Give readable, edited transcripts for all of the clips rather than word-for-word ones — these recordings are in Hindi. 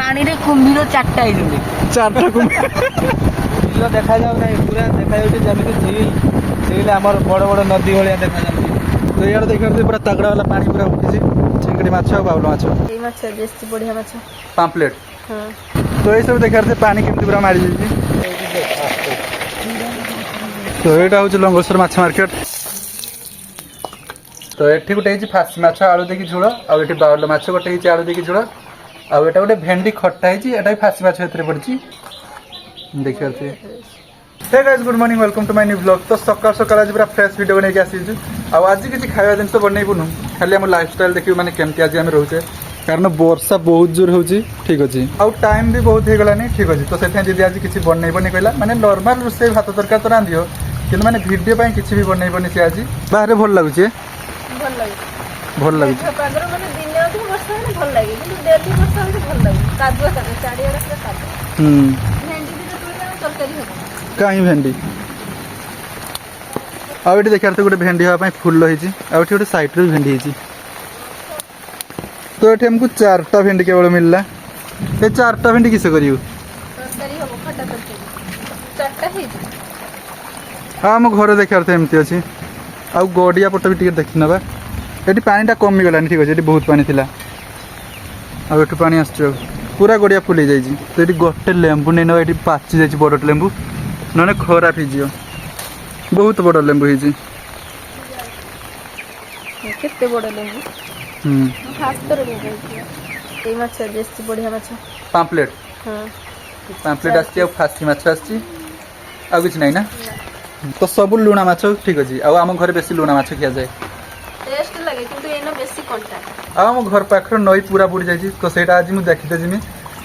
पानी रे कुंभीर चारटा आइले चारटा कुंभीर झील देखा जाऊ ना पूरा देखा जाଉଛି ଯେମିତି झील झील ଆମର ବଡ଼ ବଡ଼ ନଦୀ ଭଳିଆ ଦେଖା ଯାଉଛି। तो यार देखिए पूरा तगड़ा वाला पानी पूरा उठी चिंगड़ी माछ और बाउल माछ এই মাছ বেশি বড়িয়া মাছ। पाम्पलेट হ্যাঁ तो ये सब देखा पानी केमती पूरा मारी जाइए। तो यहाँ हूँ लंगोसर माछ मार्केट। तो ये गोटे फासी माछ आलू देखी झोल आठ बाउल माछ गोटे आलू देखी झोल आटा गोटे भेंडी खट्टा है फासी माछ पड़ी देखिए। Hey guys good morning welcome to my new blog. तो सकाल सकाल आज पूरा फ्रेश वीडियो नहीं आसी आज किसी खावा जिन बनईबुनु खाली आम लाइफस्टाइल देखिए मैंने केमती आज आम रोचे कारण वर्षा बहुत जोर हो ठीक अच्छे आउ टाइम भी बहुत हो गलानी ठीक अच्छे। तो से आज किसी बनईबनी कहला मैंने नॉर्मल रोसे भात तरकारी तो रांधियो कि मैंने वीडियो किसी भी बनईबनी से आज बाहर भल लगुचे भल लगुचे कहीं भेंडी आउ देखा गोटे भेंडी हाँपाई फुल गोटे सैड भी भेंडी है। तो ये हमको चारटा भेंडी केवल मिलला ये चारटा भेंडी किस करू हाँ आम घर देखार तो एमती अच्छी आउ गड़िया पट भी देखी नवा ये पानीटा कमी गलानी ठीक अच्छे बहुत पानी थिला आउ एठू पानी आस पूरा गड़िया फुल जाइए। तो ये गोटे लेंबू नहीं ना ये पाची जाइए बड़ लेंबू ना खराब हो बहुत बड़ लेंबू हो केते बड़ लेंबू এই মাছ বেশি বড়িয়া মাছ पाम्पलेट হ্যাঁ पाम्पलेट आसी फासी माछ आसी आ किछ नहीं ना। तो सब लुणा माछ ठीक अच्छे आम घर बेसी लुणा माछ खिया जाए टेस्ट लागे किंतु एनो बेसी कंटा आम घर पाखर नई पूरा बुड़ी जाइए। तो सेटा आज मुझे देखते जिमी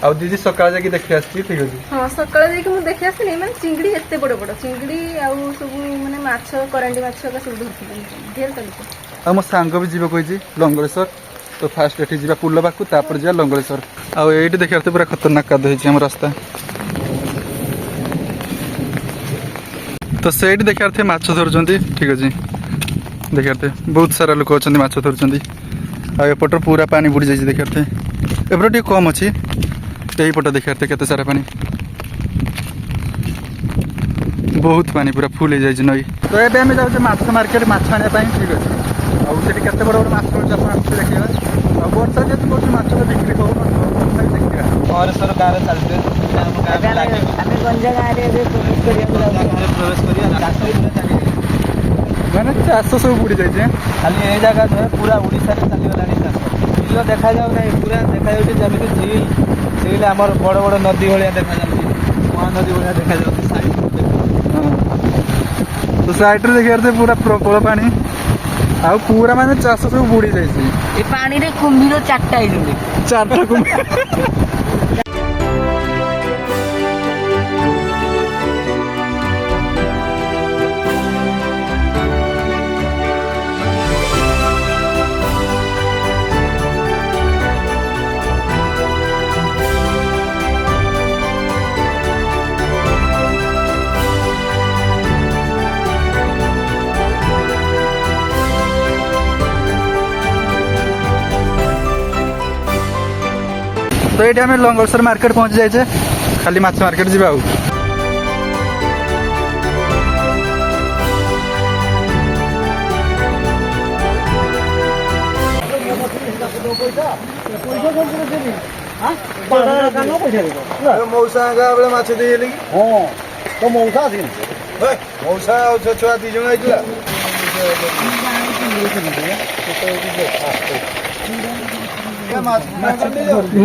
आ दीदी सकाल जाकि देखी आसी ठीक अच्छे हाँ सकाଳେ ଯାଇକି ମୁଁ ଦେଖି ଆସିଲି ମାନେ ଚିଙ୍ଗିଡ଼ି ଏତେ ବଡ଼ ବଡ଼ ଚିଙ୍ଗିଡ଼ି ଆଉ ସବୁ ମାନେ ମାଛ କରାଣ୍ଡି ମାଛ ଏକା ସବୁ ଧରିଥିଲେ ଢେର ଚାଲିଛି। आ मो सांग भी जीव कही लंगलेश्वर। तो फास्ट ये जा पुल पाक तापर जा लंगलेश्वर आउ ये देखा पूरा खतरनाक काद हो रास्ता। तो से देखा थे माछ धरुंच ठीक अच्छे देखा थे बहुत सारा लोक अच्छा माछ धरुंच आपर पूरा पानी बुड़ी जाइए देखा थे एपटे टे कम अच्छी यही पट देखा थे केते सारा पानी बहुत पानी पूरा फुल हो जाए नई। तो ये आम जाऊँ माछ मार्केट माछ आने ठीक अच्छे आउ से केते बड़ बड़ माछ मिलूँ देखा आ वर्षा जब कौन माछ बिक्री कौन देखा और सर गाँव चलते प्रवेश कर मैंने चाष सब बुड़ी जाइए खाली ये जगह नुहे पूरा ओडिशा चलीगला चाष झील देखा जाऊ ना पूरा देखा जाଉଛି ଯେମିତି झील झील आम बड़ बड़ नदी भाया देखा जाଉଛି महानदी भाया देखा जाଉଛି। तो साइड देखा पूरा प्रबल पानी आ पूरा माने चाष सब बुड़ी जाइए এই পানি রে কুম্ভীর চারটা আইলে चारटा कुंभीर तो ये आम लंगोसर मार्केट पहुँच जाए खाली माछ मार्केट जी मौसा बेले माछ देली हाँ तो मौसा मौसा छुआ दी जन आइला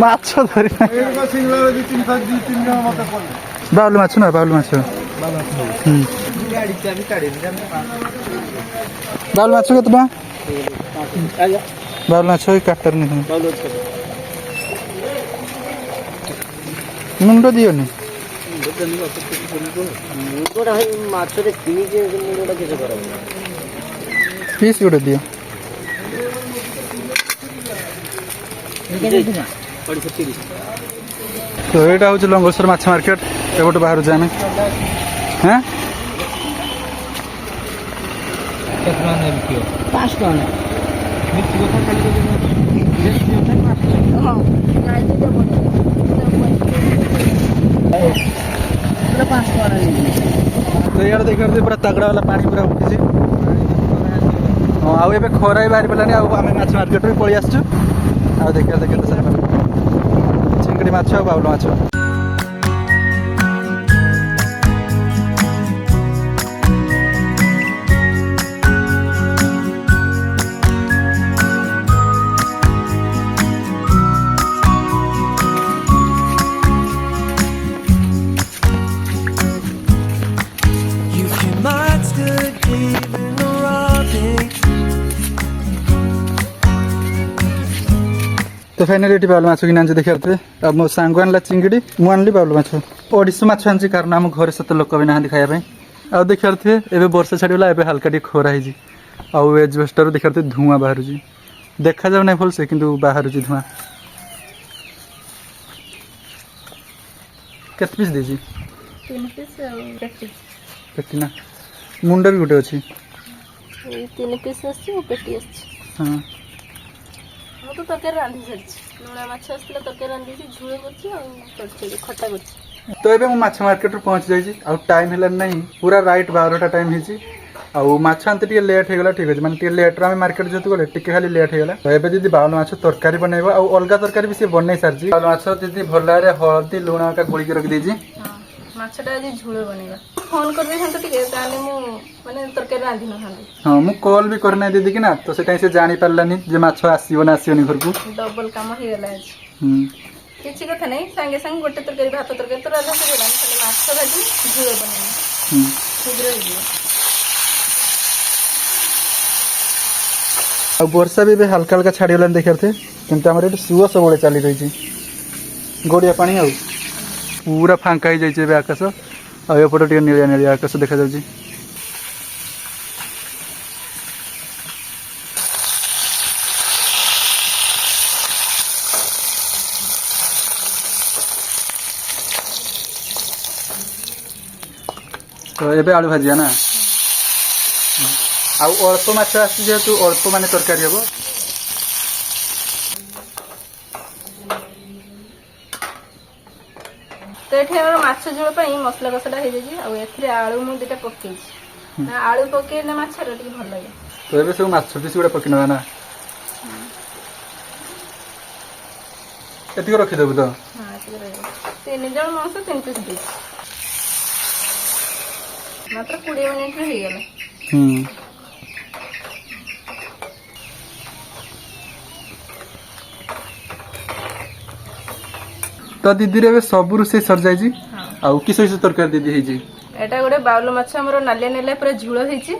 माछ धरी बाउल माछ ना बाउल माछ बाउल माछ केते टका बाउल माछ काटर नहीं मुंड दियोनी पीस गोटे दियो तो यहाँ हूँ लंगोसर माछ मार्केट एपटे बाहर जाए हाँ 5 टका मिर्ची देखिए पूरा तगड़ा वाला पानी पूरा उठी हाँ आउ ए खरा भी बाहरी पड़ानी आम माछ मार्केट भी पलि आसचु आ देखिए देखिए सारा चिंगड़ी माछ और बाउल माछ You can might good even robbing. तो फाइनाली ये बाउल माछ कि देखिए अब मो सांग आनला चिंगड़ी मु आनली बाउल माछ ओडिशा माछ आनी कारण आम घर सत लोक भी ना खायापी आ देखिए ए वर्षा छाड़गला ए हल्का टी खरा है आउ एजबेस्टर देखिए धुआं बाहर देखा जाऊ ना भलसे कि बाहर धुआं केत पीस देजी 3 ପିସ୍ ଆଉ ପେଟି पेटी ना मुंड भी गोटे अच्छी 3 ପିସ୍ ଆସିଛି ଆଉ ପେଟି ଆସିଛି हाँ ମୁଁ ତ ତରକାରୀ ରାନ୍ଧି ସାରିଛି ଲୁଣା ମାଛ ଆସିଥିଲା ତରକାରୀ ରାନ୍ଧିଛି ଝୋଳ କରିଛି ଆଉ କରିଛି ଖଟା କରିଛି तो ये माछ मार्केट पहुँच जाइए आउ टाइम है नहीं पूरा राइट 12टा टाइम है आउ माछ आनते टे लेट होगा ठीक अच्छे मैंने लेट्रे आम मार्केट जो गले टे खाली लेट होगा तो ये दीदी बाउल माछ तरकारी बनइब आउ अलग तरकारी भी सी बन सारी बाउल माछ दीदी भल हलदी लुण का गोलिक रखिदेजी ହଁ ମାଛଟା ଆଜି ଝୋଳ ବନେଇବା ଫୋନ୍ କରିଦେଇଥାନ୍ତ ଟିକେ ତାହେଲେ ମୁଁ ମାନେ ତରକାରୀ ରାନ୍ଧି ନଥାନ୍ତି हाँ मु कॉल भी करना दीदी की ना तो से कहीं से जानी पारलानी जे माछ आसीबो ना आसीबनी घर को ଡବଲ କାମ ହେଇଗଲା ଆଜି हम्म କିଛି କଥା ନାହିଁ ସାଙ୍ଗେ ସାଙ୍ଗେ ଗୋଟେ ତରକାରୀ ଭାତ ତରକାରୀ ତ ରାନ୍ଧା ସରିଗଲାଣି ଖାଲି ମାଛ ଭାଜି ଝୋଳ ବନେଇବା ଶୀଘ୍ର ହେଇଯିବ आ वर्षा भी हल्का हल्का छाड़गला देखिए थे किंतु आम ये सुअ सब चली रही गोड़िया पानी आ पूरा फांका हो जाए आकाश आउपटे टे नीलिया नीलिया आकाश देखा जाऊँगी तो ये आलू भाजिया ना आउ अल्प माछ आसी जेहेतु अल्प माने तरकारी हम तो ये माछ झोल मसला कषाटा हो जाए आलू मुझे दुटा पकई आलू पकईले माछर टे भल लगे तो ये सब माछ पीस गुड़ा पकई ना ये रखीदेबू तो हाँ 3 जन मनुष्य 3 ପିସ୍ ଦେଇଛି मात्र 20 मिनिट हो गला तो दीदी रे सब रोषे सर जाइए आउ किस तरकारी दीदी है एटा गोटे बाउल माछ हमर नालिया नालिया पूरा झोल होइछि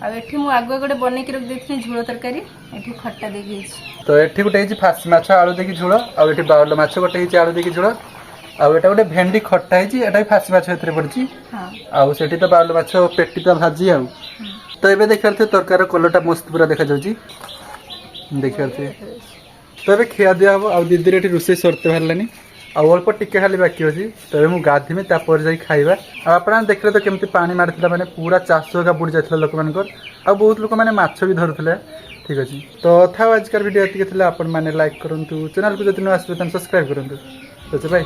आ एठी मु आगु गोटे बनै के रख देथि झोल तरकारी एठी खट्टा दे गइछि तो एठी गोटे है फासी माछ आलू देखि झोल आउ एठी बाउल माछ गोटे है आलू देखि झोल आउ एटा गोटे भेंडी खट्टा है एटा भी फासी माछ एतरे पड़छि हां आउ सेठी तो बाउल माछ पेटी तो भाजी आउ तो एबे देखिए तरकारी कलरटा मस्त पूरा देखा जाउछि देखिए तो ये खिया दिया हम आउ दीदी रे रोषे सरते बाहरलानी आउ अल्प टिके खाली बाकी अच्छी तो मुझे गाधीमी तापर जा खाଇବା आप देखले तो केमती पानी मारता माने पूरा चाष का बुड़ी जाता लोक मान आ बहुत लोक मैंने माछ भी धरुले ठीक अच्छे तो था आजकल वीडियो ये आप लाइक करूँ चैनल को जो न आसबे सब्सक्राइब करूँ तो बाय।